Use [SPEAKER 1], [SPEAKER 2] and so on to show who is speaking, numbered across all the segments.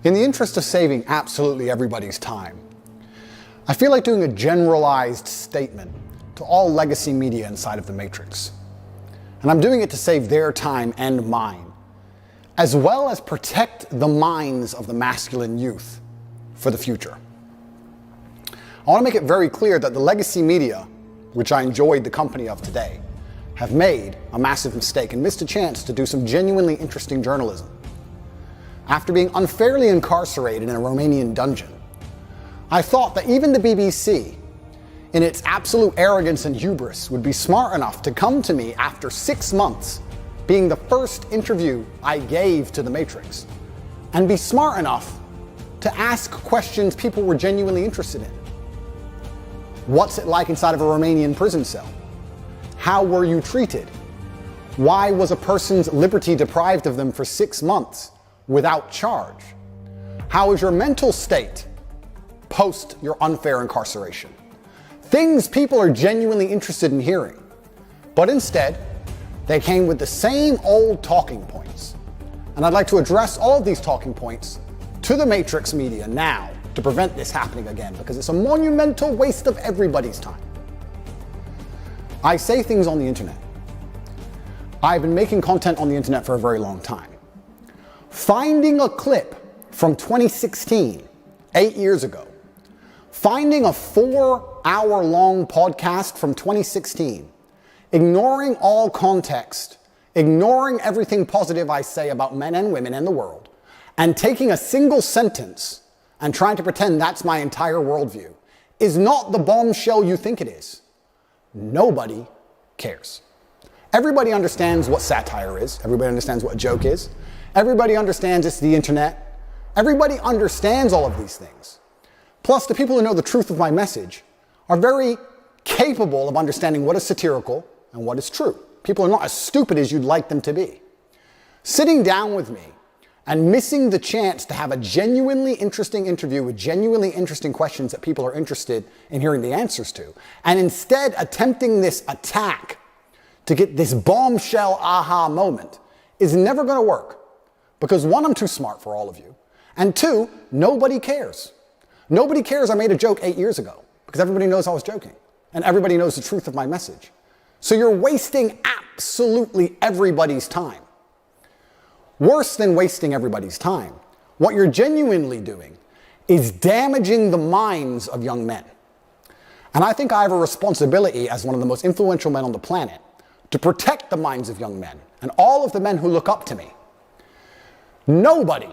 [SPEAKER 1] In the interest of saving absolutely everybody's time, I feel like doing a generalized statement to all legacy media inside of the Matrix. And I'm doing it to save their time and mine, as well as protect the minds of the masculine youth for the future. I want to make it very clear that the legacy media, which I enjoyed the company of today, have made a massive mistake and missed a chance to do some genuinely interesting journalism. After being unfairly incarcerated in a Romanian dungeon, I thought that even the BBC, in its absolute arrogance and hubris, would be smart enough to come to me after 6 months, being the first interview I gave to the Matrix, and be smart enough to ask questions people were genuinely interested in. What's it like inside of a Romanian prison cell? How were you treated? Why was a person's liberty deprived of them for 6 months without charge? How is your mental state post your unfair incarceration? Things people are genuinely interested in hearing. But instead, they came with the same old talking points. And I'd like to address all of these talking points to the Matrix media now to prevent this happening again, because it's a monumental waste of everybody's time. I say things on the internet. I've been making content on the internet for a very long time. Finding a clip from 2016, 8 years ago, finding a 4-hour-long podcast from 2016, ignoring all context, ignoring everything positive I say about men and women and the world, and taking a single sentence and trying to pretend that's my entire worldview is not the bombshell you think it is. Nobody cares. Everybody understands what satire is. Everybody understands what a joke is. Everybody understands it's the internet. Everybody understands all of these things. Plus, the people who know the truth of my message are very capable of understanding what is satirical and what is true. People are not as stupid as you'd like them to be. Sitting down with me and missing the chance to have a genuinely interesting interview with genuinely interesting questions that people are interested in hearing the answers to, and instead attempting this attack to get this bombshell aha moment is never going to work. Because one, I'm too smart for all of you. And two, nobody cares. Nobody cares I made a joke 8 years ago, because everybody knows I was joking. And everybody knows the truth of my message. So you're wasting absolutely everybody's time. Worse than wasting everybody's time, what you're genuinely doing is damaging the minds of young men. And I think I have a responsibility as one of the most influential men on the planet to protect the minds of young men and all of the men who look up to me. Nobody,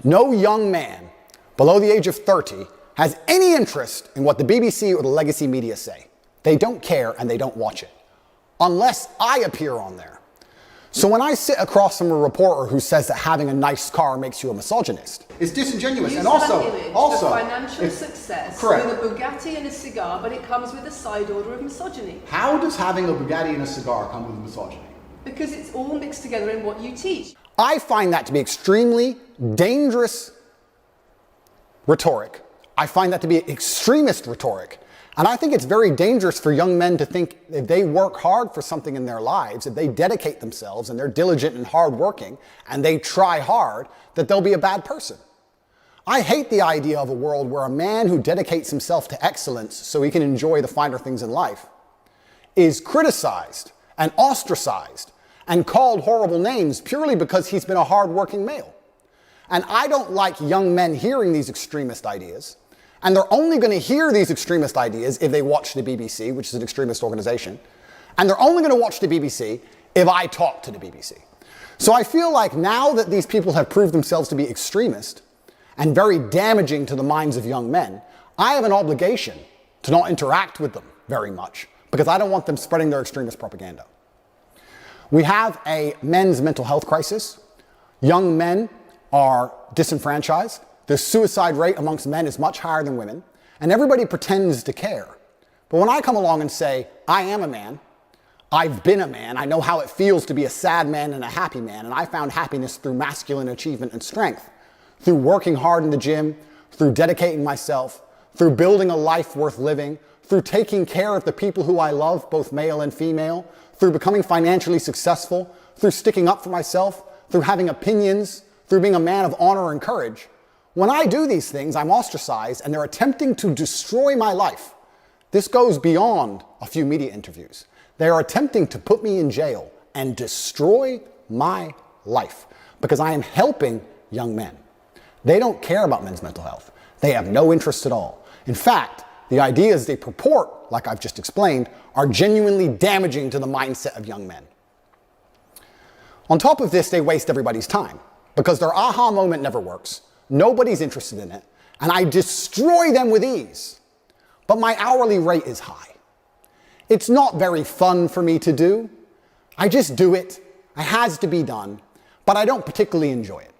[SPEAKER 1] no young man below the age of 30 has any interest in what the BBC or the legacy media say. They don't care and they don't watch it, unless I appear on there. So when I sit across from a reporter who says that having a nice car makes you a misogynist, it's disingenuous. And also,
[SPEAKER 2] financial success
[SPEAKER 1] correct.
[SPEAKER 2] With a Bugatti and a cigar, but it comes with a side order of misogyny.
[SPEAKER 1] How does having a Bugatti and a cigar come with misogyny?
[SPEAKER 2] Because it's all mixed together in what you teach.
[SPEAKER 1] I find that to be extremely dangerous rhetoric. I find that to be extremist rhetoric. And I think it's very dangerous for young men to think if they work hard for something in their lives, if they dedicate themselves and they're diligent and hardworking and they try hard, that they'll be a bad person. I hate the idea of a world where a man who dedicates himself to excellence so he can enjoy the finer things in life is criticized and ostracized and called horrible names purely because he's been a hardworking male. And I don't like young men hearing these extremist ideas. And they're only going to hear these extremist ideas if they watch the BBC, which is an extremist organization. And they're only going to watch the BBC if I talk to the BBC. So I feel like now that these people have proved themselves to be extremist and very damaging to the minds of young men, I have an obligation to not interact with them very much, because I don't want them spreading their extremist propaganda. We have a men's mental health crisis. Young men are disenfranchised. The suicide rate amongst men is much higher than women, and everybody pretends to care. But when I come along and say, I am a man, I've been a man, I know how it feels to be a sad man and a happy man, and I found happiness through masculine achievement and strength, through working hard in the gym, through dedicating myself, through building a life worth living, through taking care of the people who I love, both male and female, through becoming financially successful, through sticking up for myself, through having opinions, through through being a man of honor and courage, when I do these things, I'm ostracized and they're attempting to destroy my life. This goes beyond a few media interviews. They are attempting to put me in jail and destroy my life because I am helping young men. They don't care about men's mental health. They have no interest at all. In fact, the ideas they purport, like I've just explained, are genuinely damaging to the mindset of young men. On top of this, they waste everybody's time because their aha moment never works. Nobody's interested in it, and I destroy them with ease. But my hourly rate is high. It's not very fun for me to do. I just do it. It has to be done, but I don't particularly enjoy it.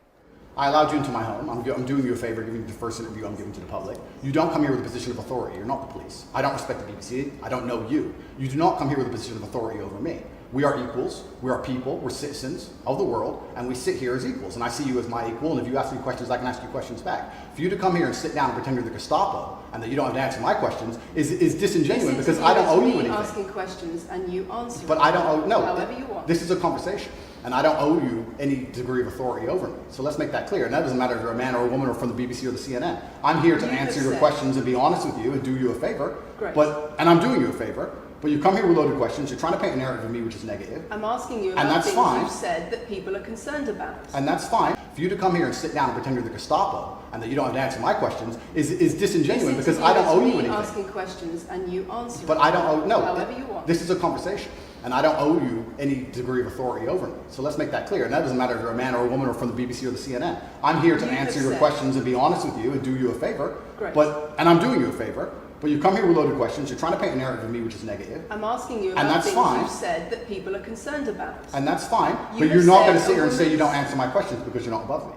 [SPEAKER 1] I allowed you into my home. I'm doing you a favor, giving you the first interview I'm giving to the public. You don't come here with a position of authority. You're not the police. I don't respect the BBC. I don't know you. You do not come here with a position of authority over me. We are equals. We are people. We're citizens of the world, and we sit here as equals. And I see you as my equal, and if you ask me questions, I can ask you questions back. For you to come here and sit down and pretend you're the Gestapo, and that you don't have to answer my questions, is disingenuous because I don't owe you anything.
[SPEAKER 2] Asking questions and you answer.
[SPEAKER 1] But I don't owe, no.
[SPEAKER 2] However you want.
[SPEAKER 1] This is a conversation, and I don't owe you any degree of authority over me. So let's make that clear. And that doesn't matter if you're a man or a woman or from the BBC or the CNN. I'm here to answer your questions and be honest with you and do you a favor.
[SPEAKER 2] Great.
[SPEAKER 1] And I'm doing you a favor. But you come here with loaded questions, you're trying to paint a narrative of me which is negative.
[SPEAKER 2] I'm asking you about things you've said that people are concerned about.
[SPEAKER 1] And that's fine. For you to come here and sit down and pretend you're the Gestapo and that you don't have to answer my questions is disingenuous because I don't owe you anything.
[SPEAKER 2] Asking questions and you answer.
[SPEAKER 1] But I don't owe, no.
[SPEAKER 2] However you want.
[SPEAKER 1] This is a conversation, and I don't owe you any degree of authority over me. So let's make that clear. And that doesn't matter if you're a man or a woman or from the BBC or the CNN. I'm here to answer your questions and be honest with you and do you a favor.
[SPEAKER 2] Great.
[SPEAKER 1] And I'm doing you a favor. But you come here with loaded questions, you're trying to paint a narrative of me which is negative.
[SPEAKER 2] I'm asking you about things you've said that people are concerned about.
[SPEAKER 1] And that's fine, but you're not going to sit here and say you don't answer my questions because you're not above me.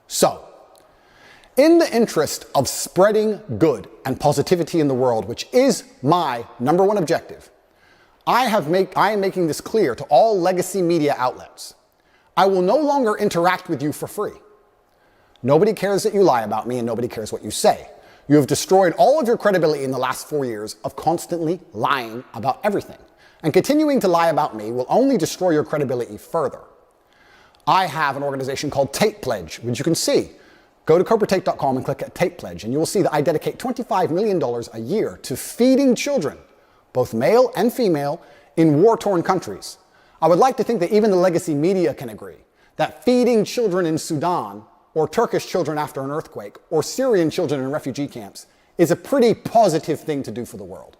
[SPEAKER 1] So, in the interest of spreading good and positivity in the world, which is my number one objective, I am making this clear to all legacy media outlets. I will no longer interact with you for free. Nobody cares that you lie about me and nobody cares what you say. You have destroyed all of your credibility in the last 4 years of constantly lying about everything. And continuing to lie about me will only destroy your credibility further. I have an organization called Tate Pledge, which you can see. Go to CobraTate.com and click at Tate Pledge, and you will see that I dedicate $25 million a year to feeding children, both male and female, in war-torn countries. I would like to think that even the legacy media can agree that feeding children in Sudan, or Turkish children after an earthquake, or Syrian children in refugee camps, is a pretty positive thing to do for the world.